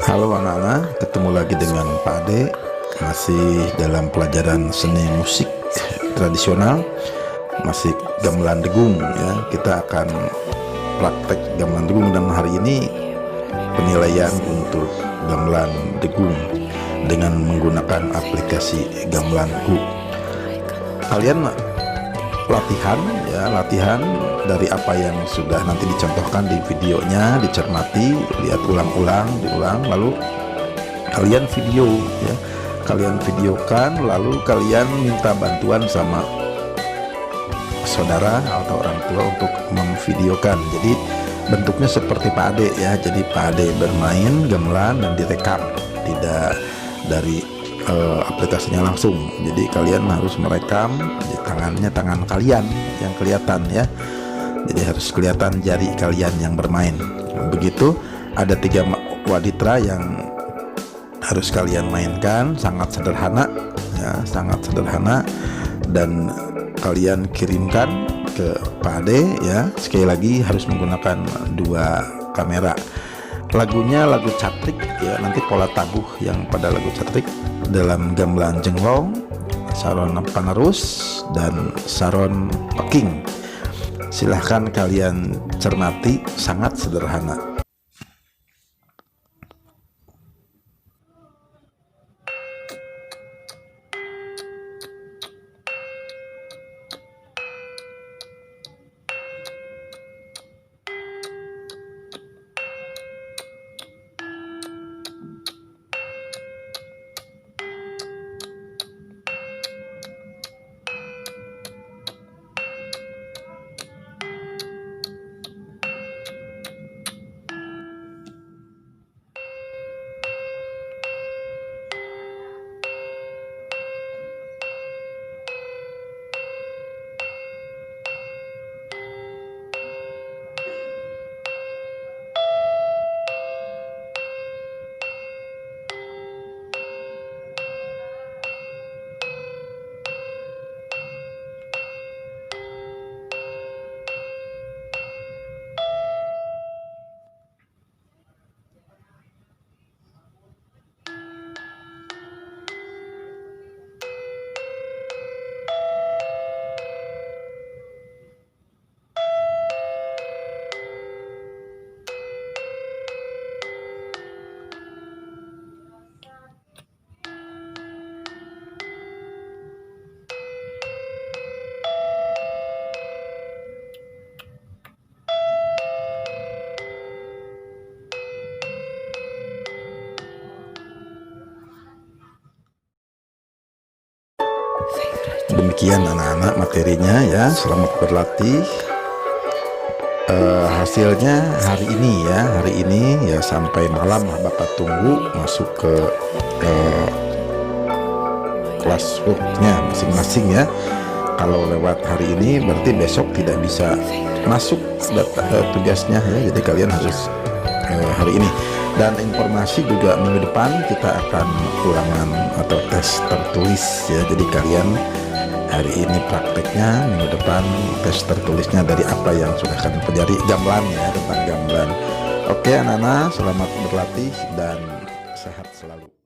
Halo anak-anak, ketemu lagi dengan Pak Ade. Masih dalam pelajaran seni musik tradisional, masih gamelan degung ya. Kita akan praktek gamelan degung, dan hari ini penilaian untuk gamelan degung dengan menggunakan aplikasi Gamelanku. Kalian latihan dari apa yang sudah nanti dicontohkan di videonya, dicermati, lihat diulang, lalu kalian video ya, kalian videokan, lalu kalian minta bantuan sama saudara atau orang tua untuk memvideokan. Jadi bentuknya seperti Pak Ade ya, jadi Pak Ade bermain gamelan dan direkam, tidak dari aplikasinya langsung. Jadi kalian harus merekam di tangan kalian yang kelihatan ya, jadi harus kelihatan jari kalian yang bermain. Begitu, ada 3 waditra yang harus kalian mainkan, sangat sederhana ya, sangat sederhana, dan kalian kirimkan ke Pak Ade ya. Sekali lagi harus menggunakan 2 kamera. Lagunya lagu Catrik ya, nanti pola tabuh yang pada lagu Catrik dalam gamelan jenglong, saron panerus, dan saron peking. Silahkan kalian cermati, sangat sederhana. Demikian anak-anak materinya ya, selamat berlatih. Hasilnya hari ini ya, sampai malam lah Bapak tunggu masuk ke kelas worknya masing-masing ya. Kalau lewat hari ini berarti besok tidak bisa masuk tugasnya ya, jadi kalian harus hari ini. Dan informasi juga minggu depan kita akan ulangan atau tes tertulis ya, jadi kalian hari ini prakteknya, minggu depan tes tertulisnya dari apa yang sudah kalian pelajari gamelan ya, tentang gamelan. Oke anak-anak, selamat berlatih dan sehat selalu.